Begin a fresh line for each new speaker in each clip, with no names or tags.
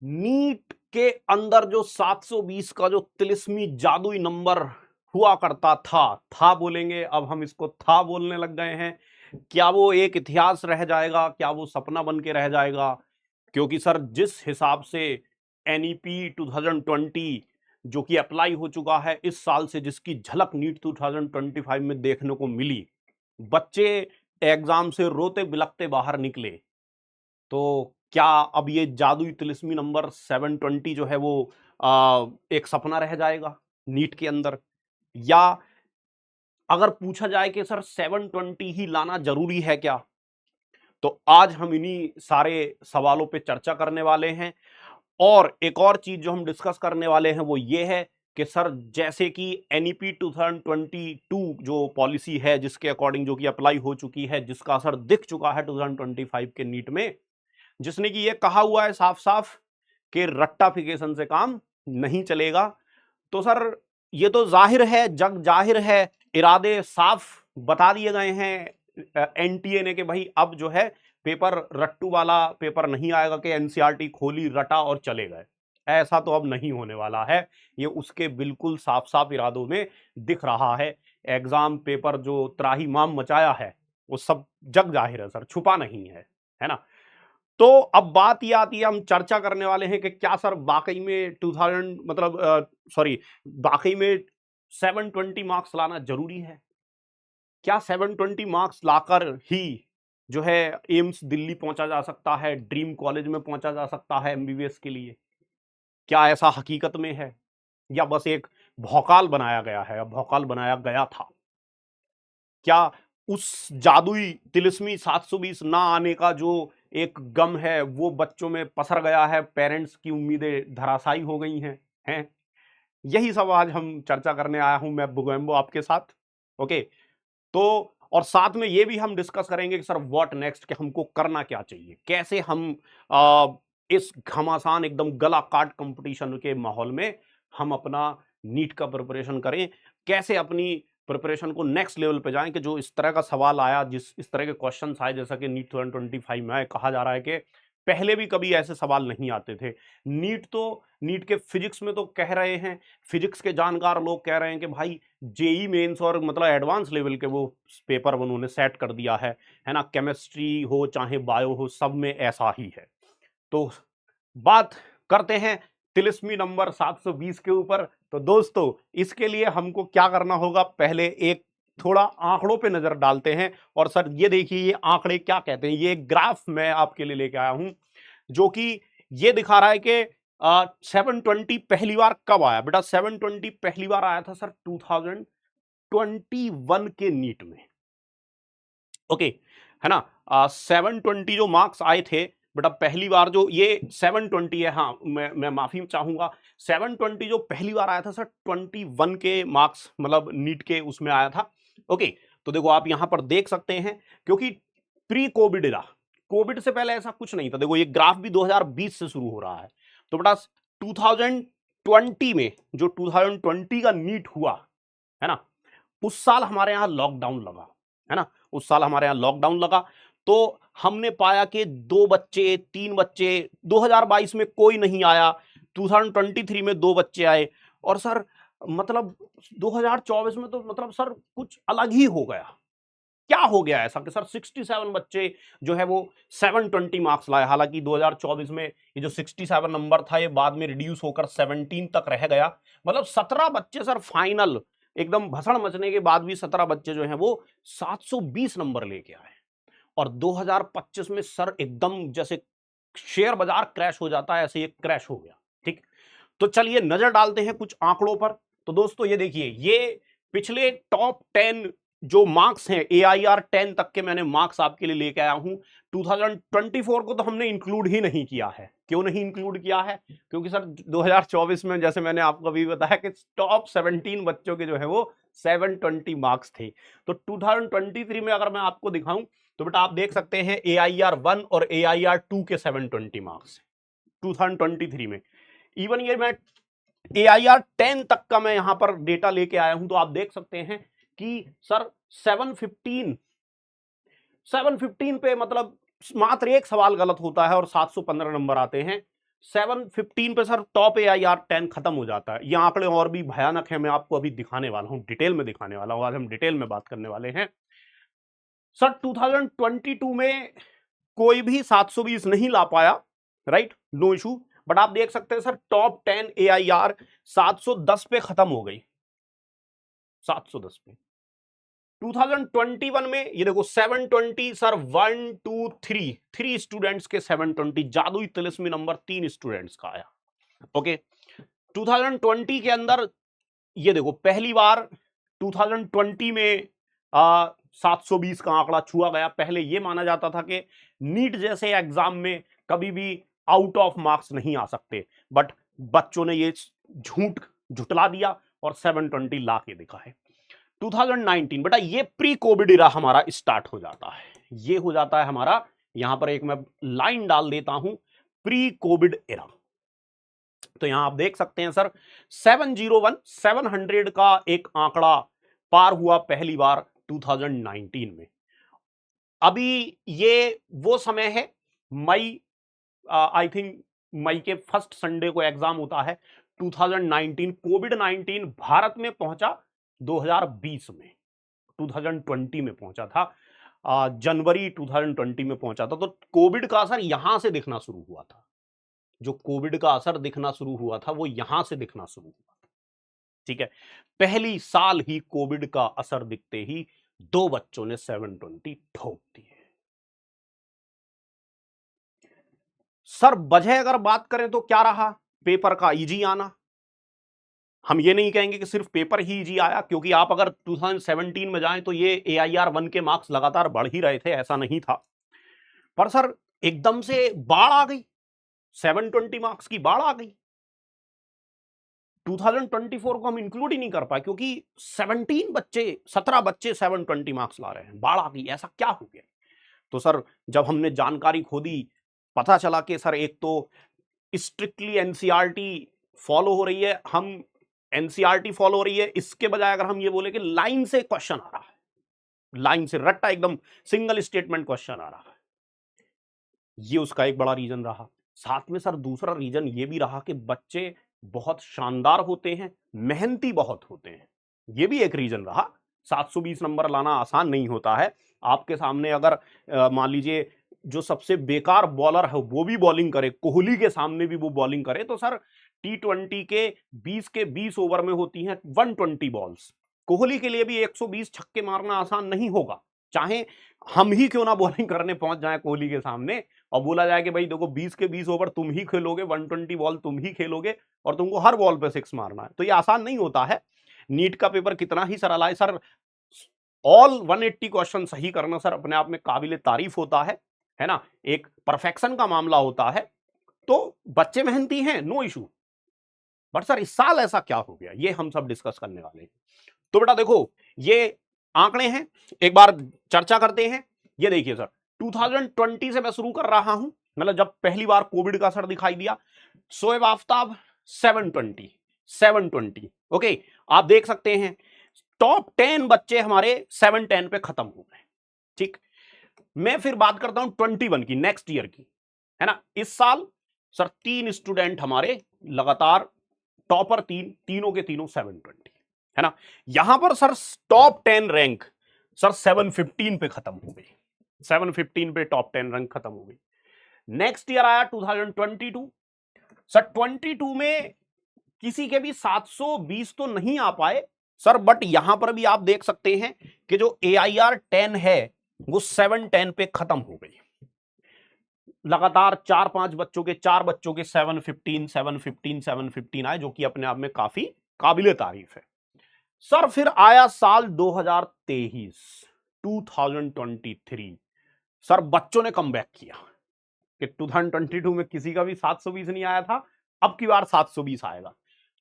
NEET के अंदर जो 720 का जो तिलिस्मी जादुई नंबर हुआ करता था बोलेंगे, अब हम इसको था बोलने लग गए हैं। क्या वो एक इतिहास रह जाएगा, क्या वो सपना बन के रह जाएगा? क्योंकि सर जिस हिसाब से एनईपी 2020 जो कि अप्लाई हो चुका है इस साल से, जिसकी झलक नीट 2025 में देखने को मिली, बच्चे एग्जाम से रोते बिलखते बाहर निकले। तो क्या अब ये जादुई तिलिस्मी नंबर 720 जो है वो एक सपना रह जाएगा नीट के अंदर? या अगर पूछा जाए कि सर 720 ही लाना जरूरी है क्या, तो आज हम इन्हीं सारे सवालों पे चर्चा करने वाले हैं। और एक और चीज जो हम डिस्कस करने वाले हैं वो ये है कि सर जैसे कि एनईपी 2022 जो पॉलिसी है, जिसके अकॉर्डिंग जो कि अप्लाई हो चुकी है, जिसका असर दिख चुका है 2025 के नीट में, जिसने कि ये कहा हुआ है साफ साफ कि रट्टाफिकेशन से काम नहीं चलेगा। तो सर ये तो जाहिर है, जग जाहिर है, इरादे साफ बता दिए गए हैं एनटीए ने कि भाई अब जो है पेपर रट्टू वाला पेपर नहीं आएगा कि एनसीईआरटी खोली रटा और चले गए। ऐसा तो अब नहीं होने वाला है, ये उसके बिल्कुल साफ साफ इरादों में दिख रहा है। एग्जाम पेपर जो त्राहिमाम मचाया है वो सब जग जाहिर है सर, छुपा नहीं है ना? तो अब बात ये आती है, हम चर्चा करने वाले हैं कि क्या सर वाकई में 2000 मतलब सॉरी वाकई में 720 मार्क्स लाना जरूरी है? क्या 720 मार्क्स लाकर ही जो है एम्स दिल्ली पहुंचा जा सकता है, ड्रीम कॉलेज में पहुंचा जा सकता है एमबीबीएस के लिए? क्या ऐसा हकीकत में है, या बस एक भौकाल बनाया गया है, भौकाल बनाया गया था? क्या उस जादुई तिलिस्मी 720 ना आने का जो एक गम है वो बच्चों में पसर गया है, पेरेंट्स की उम्मीदें धराशायी हो गई हैं? यही सब आज हम चर्चा करने आया हूं मैं बुगेम्बो आपके साथ। ओके, तो और साथ में ये भी हम डिस्कस करेंगे कि सर व्हाट नेक्स्ट, कि हमको करना क्या चाहिए, कैसे हम आ, इस घमासान एकदम गला काट कंपटीशन के माहौल में हम अपना नीट का प्रिपरेशन करें, कैसे अपनी प्रिपरेशन को नेक्स्ट लेवल पे जाएं। कि जो इस तरह का सवाल आया, जिस इस तरह के क्वेश्चंस आए, जैसा कि नीट 2025 में आए, कहा जा रहा है कि पहले भी कभी ऐसे सवाल नहीं आते थे। नीट के फिजिक्स में तो कह रहे हैं, फिजिक्स के जानकार लोग कह रहे हैं कि भाई जेई मेंस और मतलब एडवांस लेवल के वो पेपर उन्होंने सेट कर दिया है ना? केमिस्ट्री हो चाहे बायो हो, सब में ऐसा ही है। तो बात करते हैं तिलिस्मी नंबर 720 के ऊपर। तो दोस्तों इसके लिए हमको क्या करना होगा, पहले एक थोड़ा आंकड़ों पे नजर डालते हैं। और सर ये देखिए, ये आंकड़े क्या कहते हैं, ये ग्राफ मैं आपके लिए लेके आया हूं जो कि ये दिखा रहा है कि 720 पहली बार कब आया बेटा? 720 पहली बार आया था सर 2021 के नीट में। ओके, है ना? 720 जो मार्क्स आए थे बेटा पहली बार, जो ये 720 है, हाँ मैं माफी चाहूंगा, 720 जो पहली बार आया था सर 21 के मार्क्स मतलब नीट के उसमें आया था। ओके, तो देखो आप यहां पर देख सकते हैं, क्योंकि प्री कोविड इरा, कोविड से पहले ऐसा कुछ नहीं था। देखो ये ग्राफ भी 2020 से शुरू हो रहा है। तो बेटा 2020 में जो 2020 का नीट हुआ है ना, उस साल हमारे यहां लॉकडाउन लगा, है ना? उस साल हमारे यहां लॉकडाउन लगा, तो हमने पाया कि 2 बच्चे 3 बच्चे, 2022 में कोई नहीं आया, 2023 में 2 बच्चे आए, और सर मतलब 2024 में तो मतलब सर कुछ अलग ही हो गया। क्या हो गया ऐसा कि सर 67 बच्चे जो है वो 720 मार्क्स लाए? हालांकि 2024 में ये जो 67 नंबर था ये बाद में रिड्यूस होकर 17 तक रह गया। मतलब 17 बच्चे सर फाइनल एकदम भसड़ मचने के बाद भी 17 बच्चे जो हैं वो 720 नंबर लेके आए। और 2025 में सर एकदम जैसे शेयर बाजार क्रैश हो जाता है, ऐसे ये क्रैश हो गया। ठीक, तो चलिए नजर डालते हैं कुछ आंकड़ों पर। तो दोस्तों ये देखिए, ये पिछले टॉप 10 जो मार्क्स हैं, AIR 10 तक के मैंने मार्क्स आपके लिए लेके आया हूं। 2024 को तो हमने इंक्लूड ही नहीं किया है। क्यों नहीं इंक्लूड किया है? क्योंकि सर 2024 में जैसे मैंने आपको अभी बताया कि टॉप 17 बच्चों के जो है वो 720 मार्क्स थे। तो 2023 में अगर मैं आपको दिखाऊं तो बेटा आप देख सकते हैं AIR 1 और AIR 2 के 720 मार्क्स 2023 में। इवन ये मैं AIR 10 तक का मैं यहां पर डेटा लेके आया हूं, तो आप देख सकते हैं कि सर 715 पे मतलब मात्र एक सवाल गलत होता है और 715 नंबर आते हैं। 715 पे सर टॉप AIR 10 खत्म हो जाता है। ये आंकड़े और भी भयानक है, मैं आपको अभी दिखाने वाला हूं, डिटेल में दिखाने वाला हूं। आज हम डिटेल में बात करने वाले हैं। सर 2022 में कोई भी 720 नहीं ला पाया, राइट, नो इशू। बट आप देख सकते हैं सर टॉप 10 AIR 710 पे खत्म हो गई, 710 पे। 2021 में ये देखो 720 सर, 1 2 3 स्टूडेंट्स के 720, जादुई तिलिस्मी नंबर 3 स्टूडेंट्स का आया। ओके, 2020 के अंदर ये देखो पहली बार 2020 में 720 का आंकड़ा छुआ गया। पहले ये माना जाता था कि नीट जैसे एग्जाम में कभी भी आउट ऑफ मार्क्स नहीं आ सकते, बट बच्चों ने ये झुटला दिया और 720 ला के दिखा है। 2019 बेटा ये प्री कोविड इरा हमारा स्टार्ट हो जाता है, ये हो जाता है हमारा, यहां पर एक मैं लाइन डाल देता हूं, प्री कोविड इरा। तो यहां आप देख सकते हैं सर 701 700 का एक आंकड़ा पार हुआ पहली बार 2019 में। अभी ये वो समय है, मई, आई थिंक मई के फर्स्ट संडे को एग्जाम होता है 2019। कोविड-19 भारत में पहुंचा 2020 में, 2020 में पहुंचा था, जनवरी 2020 में पहुंचा था। तो कोविड का असर यहां से दिखना शुरू हुआ था, जो कोविड का असर दिखना शुरू हुआ था वो यहां से दिखना शुरू हुआ था। ठीक है, पहली साल ही कोविड का असर दिखते ही 2 बच्चों ने 720 ठोक दिए। सर वजह अगर बात करें तो क्या रहा, पेपर का इजी आना। हम ये नहीं कहेंगे कि सिर्फ पेपर ही इजी आया, क्योंकि आप अगर 2017 में जाएं तो ये AIR 1 के मार्क्स लगातार बढ़ ही रहे थे, ऐसा नहीं था। पर सर एकदम से बाढ़ आ गई, 720 मार्क्स की बाढ़ आ गई। 2024 को हम इंक्लूड ही नहीं कर पाए, क्योंकि 17 बच्चे 720 मार्क्स ला रहे हैं, बाढ़ आ गई, ऐसा क्या हो गया। तो सर जब हमने जानकारी खोदी, पता चला कि सर एक तो स्ट्रिक्टली NCERT फॉलो हो रही है, हम NCERT फॉलो हो रही है, इसके बजाय अगर हम ये बोले कि लाइन से क्वेश्चन आ रहा है, लाइन से रट्टा एकदम सिंगल स्टेटमेंट क्वेश्चन आ रहा है, ये उसका एक बड़ा रीजन रहा। साथ में सर दूसरा रीजन ये भी रहा कि बच्चे बहुत शानदार होते हैं, मेहनती बहुत होते हैं, ये भी एक रीजन रहा। 720 नंबर लाना आसान नहीं होता है। आपके सामने अगर मान लीजिए जो सबसे बेकार बॉलर है वो भी बॉलिंग करे, कोहली के सामने भी वो बॉलिंग करे, तो सर T20 के 20 ओवर में होती हैं 120 बॉल्स। कोहली के लिए भी 120 छक्के मारना आसान नहीं होगा, चाहे हम ही क्यों ना बॉलिंग करने पहुंच जाए कोहली के सामने और बोला जाए कि भाई देखो 20 के 20 ओवर तुम ही खेलोगे, 120 बॉल तुम ही खेलोगे और तुमको हर बॉल पे 6 मारना है, तो ये आसान नहीं होता है। नीट का पेपर कितना ही सरल है सर, ऑल 180 क्वेश्चन सही करना सर अपने आप में काबिले तारीफ होता है ना, एक परफेक्शन का मामला होता है। तो बच्चे मेहनती हैं, नो इशू, बट सर इस साल ऐसा क्या हो गया, ये हम सब डिस्कस करने वाले हैं। तो बेटा देखो ये आंकड़े हैं, एक बार चर्चा करते हैं। ये देखिए सर 2020 से मैं शुरू कर रहा हूं, मतलब जब पहली बार कोविड का असर दिखाई दिया, शोएब आफ्ताब 720 ओके, आप देख सकते हैं टॉप 10 बच्चे हमारे 710 पे खत्म हो गए। ठीक, मैं फिर बात करता हूं 21 की, नेक्स्ट ईयर की, है ना। इस साल सर 3 स्टूडेंट हमारे लगातार टॉपर, तीनों के तीनों 720, है ना। यहां पर सर टॉप 10 रैंक सर 715 पे खत्म हो गई, 715 पे टॉप 10 रैंक खत्म हो गई। नेक्स्ट ईयर आया 2022, सर 22 में किसी के भी 720 तो नहीं आ पाए सर, बट यहां पर भी आप देख सकते हैं कि जो AIR 10 है वो 710 पे खत्म हो गई। लगातार 4 बच्चों के 715 आए, जो कि अपने आप में काफी काबिले तारीफ है। सर फिर आया साल 2023, सर बच्चों ने कमबैक किया कि 2022 में किसी का भी 720 नहीं आया था, अब की बार 720 आएगा।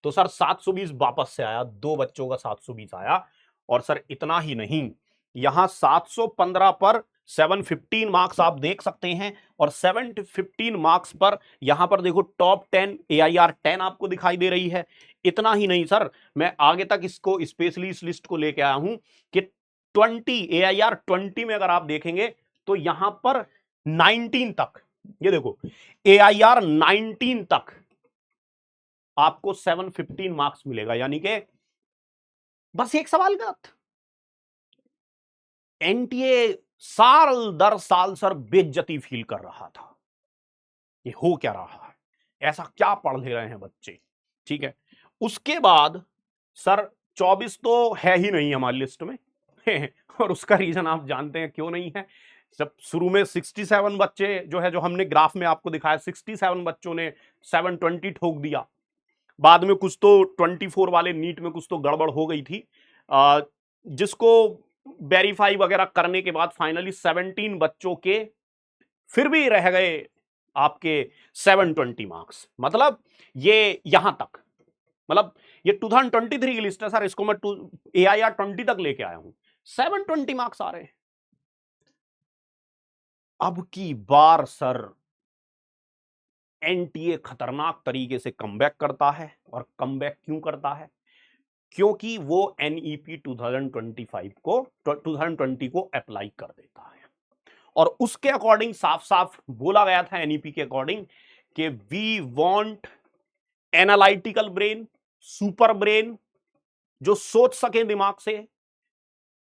तो सर 720 वापस से आया, 2 बच्चों का 720 आया। और सर इतना ही नहीं, यहां 715 पर 715 मार्क्स आप देख सकते हैं, और 715 मार्क्स पर यहां पर देखो टॉप 10 AIR 10 आपको दिखाई दे रही है। इतना ही नहीं सर, मैं आगे तक इसको स्पेशली इस लिस्ट को लेके आया हूं कि 20 AIR 20 में अगर आप देखेंगे तो यहां पर 19 तक ये देखो AIR 19 तक आपको 715 मार्क्स मिलेगा, यानी कि बस एक सवाल गलत। एनटीए साल दर साल सर बेइज्जती फील कर रहा था, ये हो क्या रहा है, ऐसा क्या पढ़ ले रहे हैं बच्चे, ठीक है। उसके बाद सर 24 तो है ही नहीं हमारी लिस्ट में और उसका रीजन आप जानते हैं क्यों नहीं है। जब शुरू में 67 बच्चे जो है, जो हमने ग्राफ में आपको दिखाया, 67 बच्चों ने 720 ठोक दिया। बाद में कुछ तो 24 वाले नीट में कुछ तो गड़बड़ हो गई थी, जिसको वेरीफाई वगैरह करने के बाद फाइनली 17 बच्चों के फिर भी रह गए आपके 720 मार्क्स। मतलब ये यहां तक, मतलब ये 2023 की लिस्ट है सर, इसको मैं AIR 20 तक लेके आया हूं, 720 मार्क्स आ रहे हैं। अब की बार सर एनटीए खतरनाक तरीके से कमबैक करता है, और कमबैक क्यों करता है, क्योंकि वो NEP 2025 को 2020 को अप्लाई कर देता है, और उसके अकॉर्डिंग साफ साफ बोला गया था NEP के अकॉर्डिंग कि we want analytical brain, super brain, जो सोच सके दिमाग से,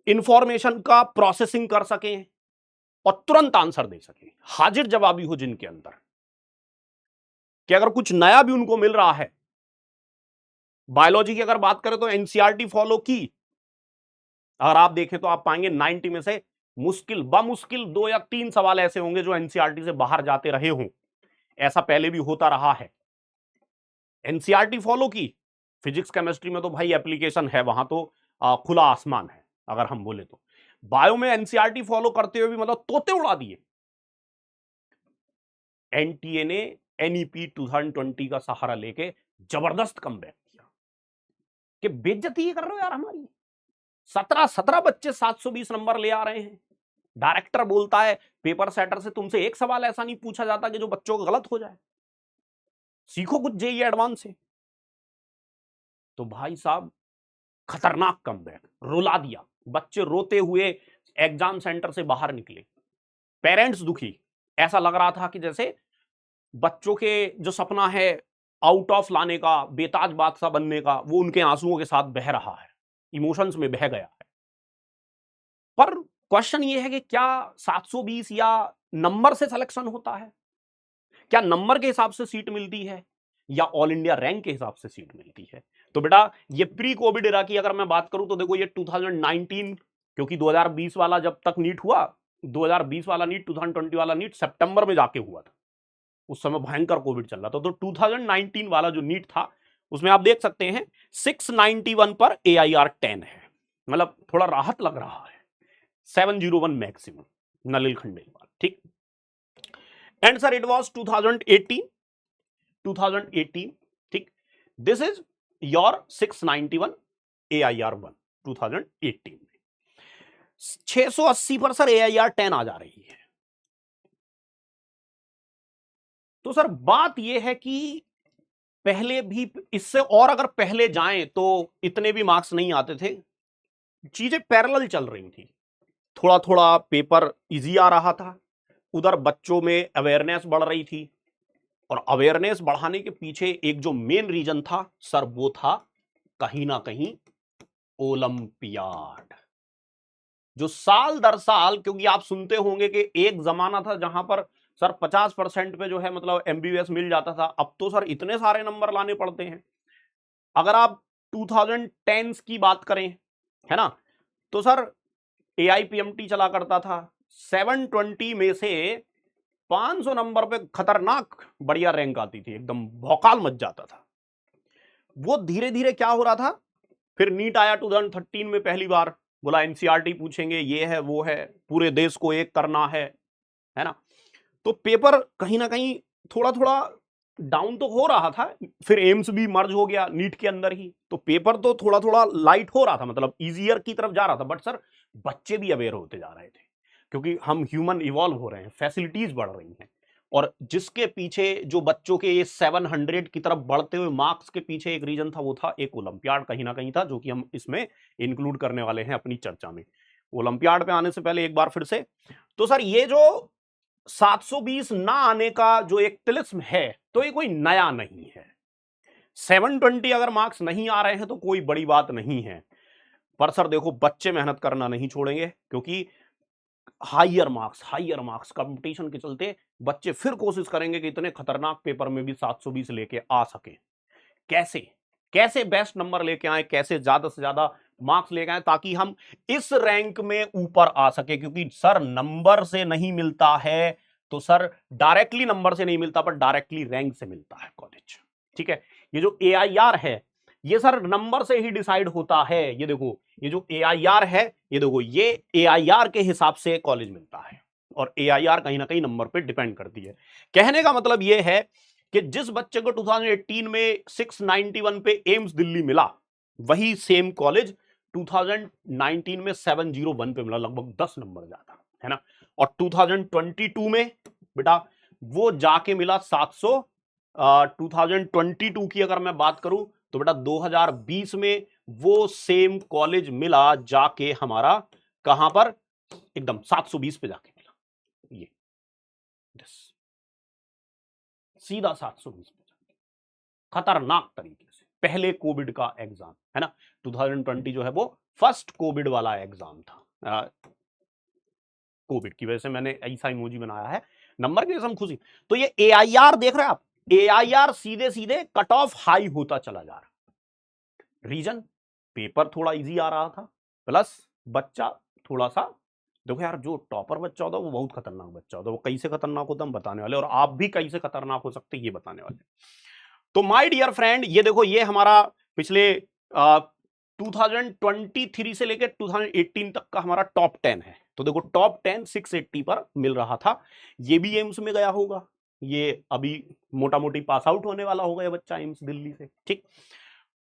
इंफॉर्मेशन का प्रोसेसिंग कर सके और तुरंत आंसर दे सके, हाजिर जवाबी हो जिनके अंदर, कि अगर कुछ नया भी उनको मिल रहा है। बायोलॉजी की अगर बात करें तो एनसीईआरटी फॉलो की, अगर आप देखें तो आप पाएंगे 90 में से मुश्किल बमुश्किल 2 या 3 सवाल ऐसे होंगे जो एनसीईआरटी से बाहर जाते रहे हों, ऐसा पहले भी होता रहा है। एनसीईआरटी फॉलो की, फिजिक्स केमिस्ट्री में तो भाई एप्लीकेशन है, वहां तो खुला आसमान है अगर हम बोले तो। बायो में एनसीईआरटी फॉलो करते हुए भी मतलब तोते उड़ा दिए। एनटीए ने एनईपी 2020 का सहारा लेके जबरदस्त कमबैक किया, कि बेइज्जती कर रहे हो यार हमारी। 17 बच्चे 720 नंबर ले आ रहे हैं। डायरेक्टर बोलता है पेपर सेटर से, तुमसे एक सवाल ऐसा नहीं पूछा जाता कि जो बच्चों का गलत हो जाए, सीखो कुछ जेईई एडवांस से। तो भाई साहब खतरनाक कमबैक, रुला दिया, बच्चे रोते हुए एग्जाम सेंटर से बाहर निकले, पेरेंट्स दुखी, ऐसा लग रहा था कि जैसे बच्चों के जो सपना है आउट ऑफ लाने का, बेताज बादशाह बनने का, वो उनके आंसुओं के साथ बह रहा है, इमोशंस में बह गया है। पर क्वेश्चन ये है कि क्या 720 या नंबर से सिलेक्शन होता है, क्या नंबर के हिसाब से सीट मिलती है, या ऑल इंडिया रैंक के हिसाब से सीट मिलती है। तो बेटा ये प्री कोविड एरा की अगर मैं बात करूं तो देखो ये 2019, क्योंकि 2020 वाला जब तक नीट हुआ, 2020 वाला नीट, 2020 वाला नीट सितंबर में जाके हुआ था, उस समय भयंकर कोविड चल रहा था। तो 2019 वाला जो नीट था उसमें आप देख सकते हैं 691 पर AIR 10 है, मतलब थोड़ा राहत लग रहा है। 701 मैक्सिमम नलिल खंडेलवाल, ठीक। एंड सर इट वाज 2018, ठीक। दिस इज योर 691 AIR 1 2018 में। 680 पर सर AIR 10 आ जा रही है। तो सर बात यह है कि पहले भी इससे और अगर पहले जाएं तो इतने भी मार्क्स नहीं आते थे, चीजें पैरेलल चल रही थी, थोड़ा थोड़ा पेपर इजी आ रहा था, उधर बच्चों में अवेयरनेस बढ़ रही थी, और अवेयरनेस बढ़ाने के पीछे एक जो मेन रीजन था सर वो था कहीं ना कहीं ओलंपियाड, जो साल दर साल, क्योंकि आप सुनते होंगे कि एक जमाना था जहां पर सर 50% पे जो है मतलब MBBS मिल जाता था, अब तो सर इतने सारे नंबर लाने पड़ते हैं। अगर आप 2010 की बात करें, है ना, तो सर AIPMT चला करता था, 720 में से 500 नंबर पे खतरनाक बढ़िया रैंक आती थी, एकदम भौकाल मच जाता था। वो धीरे धीरे क्या हो रहा था, फिर नीट आया 2013 में पहली बार, बोला NCERT पूछेंगे, ये है वो है, पूरे देश को एक करना है ना। तो पेपर कहीं ना कहीं थोड़ा थोड़ा डाउन तो हो रहा था, फिर एम्स भी मर्ज हो गया नीट के अंदर ही, तो पेपर तो थोड़ा थोड़ा लाइट हो रहा था, मतलब इजियर की तरफ जा रहा था। बट सर बच्चे भी अवेयर होते जा रहे थे, क्योंकि हम ह्यूमन इवॉल्व हो रहे हैं, फैसिलिटीज बढ़ रही हैं, और जिसके पीछे जो बच्चों के ये 700 की तरफ बढ़ते हुए मार्क्स के पीछे एक रीजन था, वो था एक ओलंपियाड कहीं ना कहीं था, जो कि हम इसमें इंक्लूड करने वाले हैं अपनी चर्चा में। ओलंपियाड पे आने से पहले एक बार फिर से, तो सर ये जो 720 ना आने का जो एक तिलिस्म है, तो ये कोई नया नहीं है। 720 अगर मार्क्स नहीं आ रहे हैं तो कोई बड़ी बात नहीं है, पर सर देखो बच्चे मेहनत करना नहीं छोड़ेंगे, क्योंकि हायर मार्क्स कंपटीशन के चलते बच्चे फिर कोशिश करेंगे कि इतने खतरनाक पेपर में भी 720 लेके आ सके। कैसे कैसे बेस्ट नंबर लेके आए, कैसे ज्यादा से ज्यादा मार्क्स लेके आए, ताकि हम इस रैंक में ऊपर आ सके। क्योंकि सर नंबर से नहीं मिलता है, तो सर डायरेक्टली नंबर से नहीं मिलता, पर डायरेक्टली रैंक से मिलता है कॉलेज। ठीक है, ये जो AIR है ये सर नंबर से ही डिसाइड होता है। ये देखो, ये जो AIR है, ये देखो, ये AIR के हिसाब से कॉलेज मिलता है, और AIR कहीं ना कहीं नंबर पे डिपेंड करती है। कहने का मतलब ये है कि जिस बच्चे को 2018 में 691 पे एम्स दिल्ली मिला, वही सेम कॉलेज 2019 में 701 पे मिला, लगभग 10 नंबर ज्यादा, है ना। और 2022 में बेटा वो जाके मिला 700। 2022 की अगर मैं बात करूं तो बेटा 2020 में वो सेम कॉलेज मिला जाके हमारा कहां पर, एकदम 720 पे जाके मिला। ये सीधा 720 पे जाके, खतरनाक तरीके से। पहले कोविड का एग्जाम है ना, 2020 जो है वो फर्स्ट कोविड वाला एग्जाम था। कोविड की वजह से मैंने ऐसा इमोजी बनाया है, नंबर की कसम खुशी। तो ये AIR देख रहे हैं आप, AIR सीधे सीधे कट ऑफ हाई होता चला जा रहा। रीजन, पेपर थोड़ा इजी आ रहा था, प्लस बच्चा थोड़ा सा, देखो यार जो टॉपर बच्चा होता है वो बहुत खतरनाक बच्चा होता है, वो कैसे खतरनाक होता है हम बताने वाले, और आप भी कैसे खतरनाक हो सकते हैं ये बताने वाले। तो माय डियर फ्रेंड, ये देखो, ये हमारा पिछले 2023 से लेकर 2018 तक का हमारा टॉप 10 है। तो देखो टॉप 10 680 पर मिल रहा था। ये भी एम्स में गया होगा, ये अभी मोटा मोटी पास आउट होने वाला होगा ये बच्चा एम्स दिल्ली से। ठीक,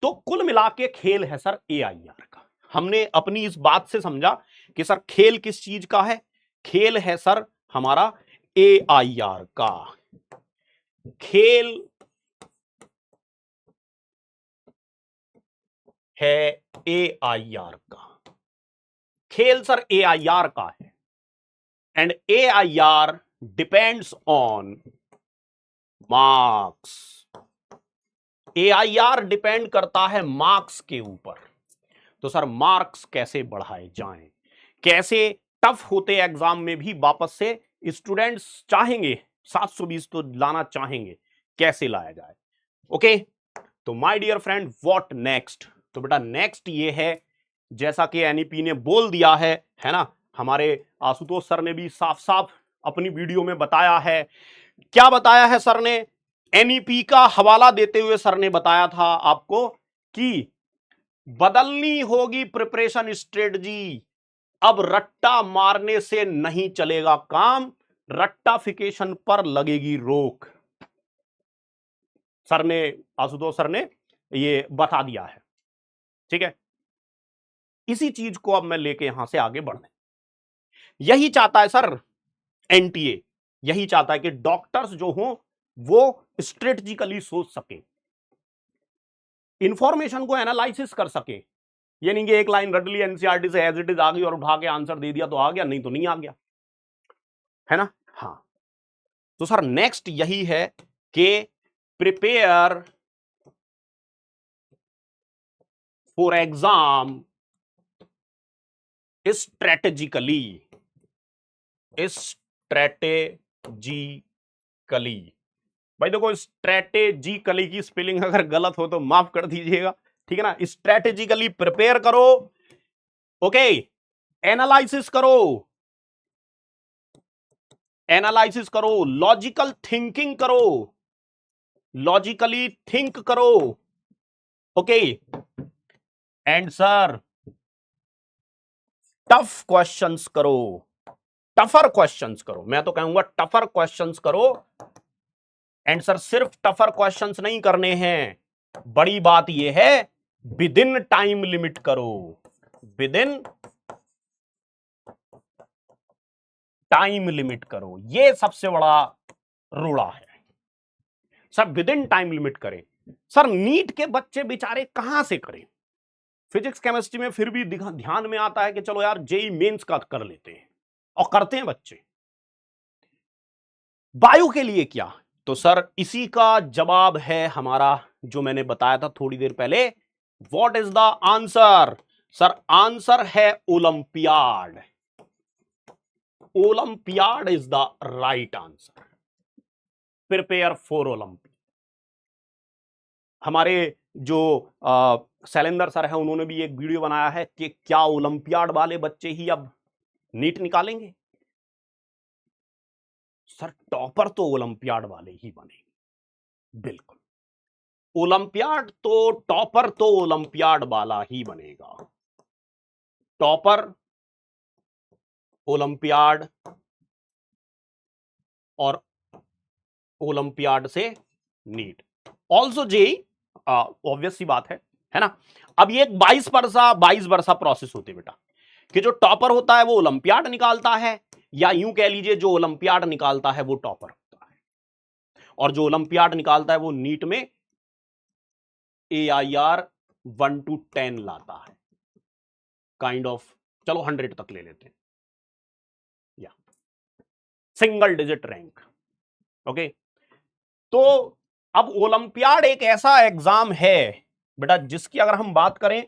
तो कुल मिला के खेल है सर AIR का। हमने अपनी इस बात से समझा कि सर खेल किस चीज का है, खेल है सर हमारा AIR का। खेल है AIR का, खेल सर AIR का है, and AIR depends on marks. AIR depend करता है मार्क्स के ऊपर। तो सर मार्क्स कैसे बढ़ाए जाएं, कैसे टफ होते एग्जाम में भी वापस से स्टूडेंट्स चाहेंगे 720 तो लाना चाहेंगे, कैसे लाया जाए। ओके, तो my dear friend what next. तो बेटा नेक्स्ट ये है, जैसा कि NEP ने बोल दिया है ना, हमारे आशुतोष सर ने भी साफ साफ अपनी वीडियो में बताया है। क्या बताया है सर ने, NEP का हवाला देते हुए सर ने बताया था आपको कि बदलनी होगी प्रिपरेशन स्ट्रेटजी। अब रट्टा मारने से नहीं चलेगा काम, रट्टाफिकेशन पर लगेगी रोक। सर ने, आशुतोष सर ने ये बता दिया है। ठीक है, इसी चीज को अब मैं लेके यहां से आगे बढ़ने, यही चाहता है सर NTA, यही चाहता है कि डॉक्टर्स जो हों वो स्ट्रेटजिकली सोच सके, इंफॉर्मेशन को एनालिसिस कर सके। ये नहीं कि एक लाइन रट ली NCERT से एज इट इज आ गई और उठा के आंसर दे दिया तो आ गया, नहीं तो नहीं आ गया, है ना। हाँ, तो सर नेक्स्ट यही है कि prepare for exam strategically, strategically. भाई देखो स्ट्रेटेजिकली की स्पेलिंग अगर गलत हो तो माफ कर दीजिएगा, ठीक है ना। स्ट्रेटेजिकली प्रिपेयर करो, ओके, एनालिसिस करो, एनालिसिस करो, लॉजिकल थिंकिंग करो, लॉजिकली थिंक करो, okay, and sir tough questions करो, टफर क्वेश्चंस करो, मैं तो कहूंगा टफर क्वेश्चंस करो। एंड सर सिर्फ टफर क्वेश्चंस नहीं करने हैं, बड़ी बात यह है विद इन टाइम लिमिट करो, विद इन टाइम लिमिट करो, यह सबसे बड़ा रोड़ा है। Sir with in time limit करें, सर नीट के बच्चे बेचारे कहां से करें, फिजिक्स केमिस्ट्री में फिर भी ध्यान में आता है कि चलो यार JEE मेंस का कर लेते हैं, और करते हैं बच्चे। बायो के लिए क्या? तो सर इसी का जवाब है हमारा, जो मैंने बताया था थोड़ी देर पहले। What is the answer? Sir answer है olympiad. Olympiad is the right answer. Prepare for olympiad. हमारे जो शैलेंद्र सर है, उन्होंने भी एक वीडियो बनाया है कि क्या ओलंपियाड वाले बच्चे ही अब नीट निकालेंगे? सर टॉपर तो ओलंपियाड वाले ही बनेंगे, बिल्कुल। टॉपर तो ओलंपियाड वाला ही बनेगा। टॉपर ओलंपियाड और ओलंपियाड से नीट, ऑल्सो जेई, ऑब्वियस सी बात है ना। अब ये एक 22 वर्षा प्रोसेस होती है बेटा, कि जो टॉपर होता है वो ओलंपियाड निकालता है, या यूं कह लीजिए जो ओलंपियाड निकालता है वो टॉपर होता है, और जो ओलंपियाड निकालता है वो नीट में AIR 1 to 10 लाता है, काइंड ऑफ। चलो 100 तक ले लेते हैं, या सिंगल डिजिट रैंक। ओके, तो अब ओलंपियाड एक ऐसा एग्जाम है बेटा जिसकी अगर हम बात करें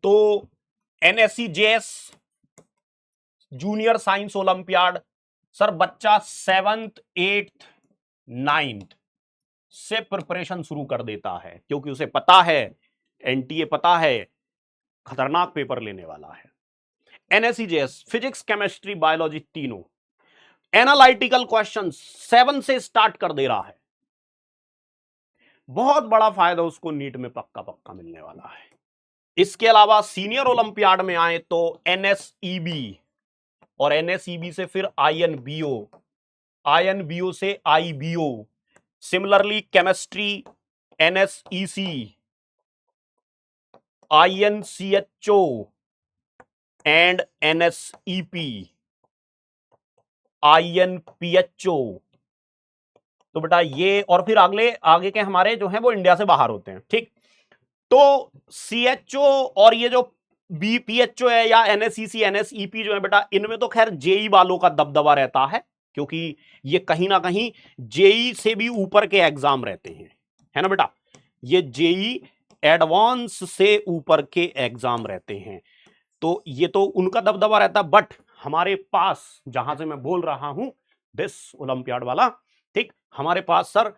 तो NSEJS junior science olympiad, sir बच्चा 7th 8th 9th से प्रिपरेशन शुरू कर देता है, क्योंकि उसे पता है, NTA पता है, खतरनाक पेपर लेने वाला है। NSEJS फिजिक्स केमिस्ट्री बायोलॉजी तीनों एनालिटिकल क्वेश्चन 7 से स्टार्ट कर दे रहा है। बहुत बड़ा फायदा उसको नीट में पक्का पक्का मिलने वाला है। इसके अलावा सीनियर ओलंपियाड में आए तो NSEB, और NSEB से फिर INBO, INBO से IBO, similarly chemistry NSEC, INCHO and NSEP, INPHO। तो बेटा ये, और फिर अगले आगे के हमारे जो हैं वो इंडिया से बाहर होते हैं, ठीक। तो CHO और ये जो BPHO है या NSEC NSEP जो है बेटा, इनमें तो खैर जेई वालों का दबदबा रहता है, क्योंकि ये कहीं ना कहीं जेई से भी ऊपर के एग्जाम रहते हैं, है ना बेटा। ये जेई एडवांस से ऊपर के एग्जाम रहते हैं, तो ये तो उनका दबदबा रहता है। बट हमारे पास, जहां से मैं बोल रहा हूं, दिस ओलंपियाड वाला, ठीक, हमारे पास सर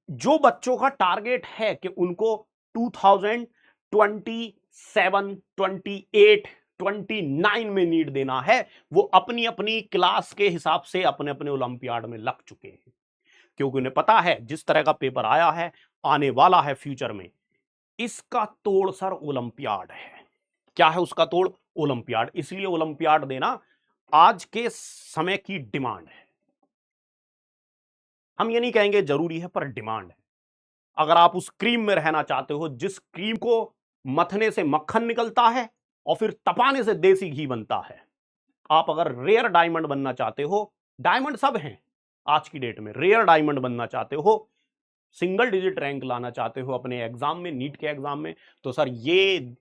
जो बच्चों का टारगेट है कि उनको 2027 28 29 में नीट देना है, वो अपनी अपनी क्लास के हिसाब से अपने अपने ओलंपियाड में लग चुके हैं, क्योंकि उन्हें पता है जिस तरह का पेपर आया है, आने वाला है फ्यूचर में, इसका तोड़ सर ओलंपियाड है। क्या है उसका तोड़? ओलंपियाड। इसलिए ओलंपियाड देना आज के समय की डिमांड है। हम ये नहीं कहेंगे जरूरी है, पर डिमांड है। अगर आप उस क्रीम में रहना चाहते हो जिस क्रीम को मथने से मक्खन निकलता है और फिर तपाने से देसी घी बनता है, आप अगर रेयर डायमंड बनना चाहते हो, डायमंड सब हैं आज की डेट में, रेयर डायमंड बनना चाहते हो, सिंगल डिजिट रैंक लाना चाहते हो अपने एग्जाम में, नीट के एग्जाम में, तो सर ये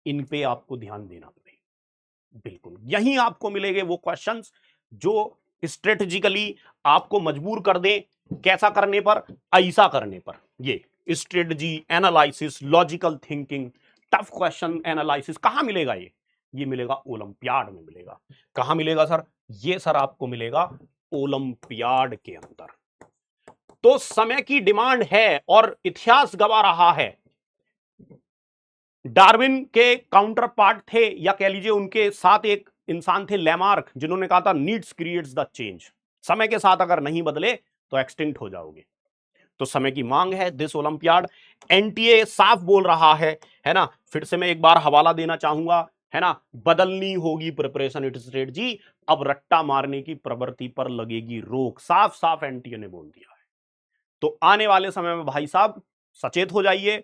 इन पे आपको ध्यान देना पड़ेगा। बिल्कुल यहीं आपको मिलेंगे वो क्वेश्चंस जो स्ट्रेटेजिकली आपको मजबूर कर दे, कैसा करने पर? ऐसा करने पर। ये strategy, analysis, logical thinking, tough question analysis कहां मिलेगा? ये मिलेगा ओलंपियाड में मिलेगा। कहां मिलेगा सर? ये सर आपको मिलेगा ओलंपियाड के अंदर। तो समय की डिमांड है और इतिहास गवा रहा है। डार्विन के काउंटर पार्ट थे, या कह लीजिए उनके साथ एक इंसान थे लैमार्क, जिन्होंने कहा था नीड्स क्रिएट्स द चेंज। समय के साथ अगर नहीं बदले तो एक्सटिंक्ट हो जाओगे। तो समय की मांग है दिस ओलंपियाड। NTA साफ बोल रहा है ना। फिर से मैं एक बार हवाला देना चाहूंगा, है ना, बदलनी होगी प्रिपरेशन इट स्ट्रेटजी, अब रट्टा मारने की प्रवृत्ति पर लगेगी रोक। साफ साफ NTA ने बोल दिया है। तो आने वाले समय में भाई साहब सचेत हो जाइए।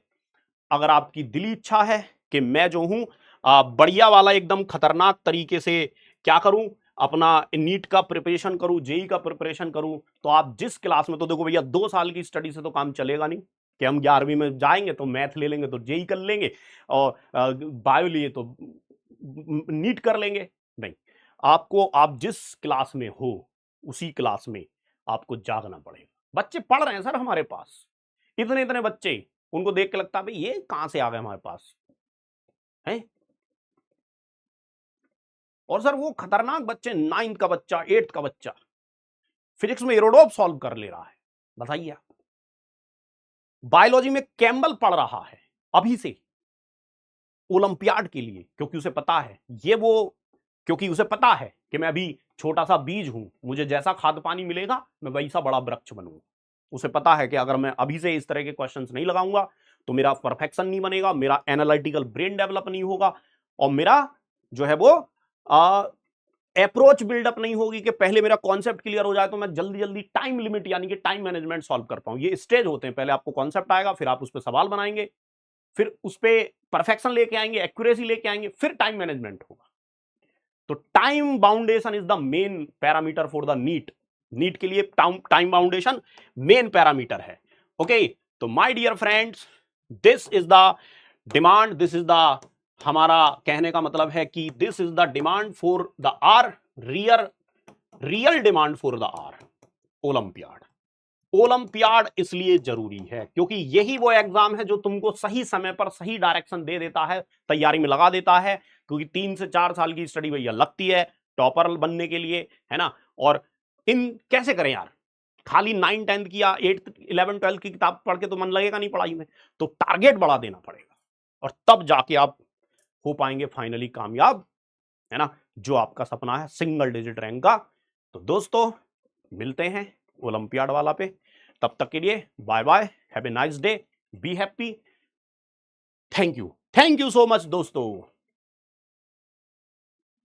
अगर आपकी दिली इच्छा है कि मैं जो हूं बढ़िया वाला एकदम खतरनाक तरीके से क्या करूं, अपना नीट का प्रिपरेशन करूं, जेई का प्रिपरेशन करूं, तो आप जिस क्लास में, तो देखो भैया 2 साल की स्टडी से तो काम चलेगा नहीं कि हम 11वीं में जाएंगे तो मैथ ले लेंगे तो जेई कर लेंगे, और बायो लिए तो नीट कर लेंगे। नहीं, आपको, आप जिस क्लास में हो उसी क्लास में आपको जागना पड़ेगा। बच्चे पढ़ रहे हैं सर हमारे पास, इतने इतने बच्चे, उनको देख के लगता है भाई ये कहां से आ गए हमारे पास हैं। और सर वो खतरनाक बच्चे, 9th का बच्चा, 8th का बच्चा फिजिक्स में एरोडोप सॉल्व कर ले रहा है, बताइए आप। बायोलॉजी में कैम्बल पढ़ रहा है अभी से ओलंपियाड के लिए, क्योंकि उसे पता है क्योंकि उसे पता है कि मैं अभी छोटा सा बीज हूं, मुझे जैसा खाद्य पानी मिलेगा मैं वैसा बड़ा वृक्ष बनूंगा। उसे पता है कि अगर मैं अभी से इस तरह के क्वेश्चंस नहीं लगाऊंगा तो मेरा परफेक्शन नहीं बनेगा, मेरा एनालिटिकल ब्रेन डेवलप नहीं होगा, और मेरा जो है वो अप्रोच बिल्डअप नहीं होगी कि पहले मेरा कॉन्सेप्ट क्लियर हो जाए तो मैं जल्दी जल्दी टाइम लिमिट यानी कि टाइम मैनेजमेंट सॉल्व कर पाऊं। ये स्टेज होते हैं, पहले आपको कॉन्सेप्ट आएगा, फिर आप उस पर सवाल बनाएंगे, फिर उस पर परफेक्शन लेके आएंगे, एक्यूरेसी लेके आएंगे, फिर टाइम मैनेजमेंट होगा। तो time boundation is the main parameter for the NEET के लिए टाइम बाउंडेशन मेन पैरामीटर है। ओके, तो my dear friends, this is the demand, this is the, हमारा कहने का मतलब है कि this is the demand for the R, real demand for the R Olympiad. Olympiad इसलिए जरूरी है क्योंकि यही वो एग्जाम है जो तुमको सही समय पर सही डायरेक्शन दे देता है, तैयारी में लगा देता है, क्योंकि 3 से 4 साल की स्टडी भैया लगती है टॉपर बनने के लिए, है ना। और इन कैसे करें यार, खाली 9, 10th की या 8th, 11, 12 की किताब पढ़ के तो मन लगेगा नहीं पढ़ाई में, तो टारगेट बढ़ा देना पड़ेगा और तब जाके आप हो पाएंगे फाइनली कामयाब, है ना, जो आपका सपना है सिंगल डिजिट रैंक का। तो दोस्तों मिलते हैं ओलंपियाड वाला पे, तब तक के लिए bye bye, have a nice day, be happy, thank you so much दोस्तों।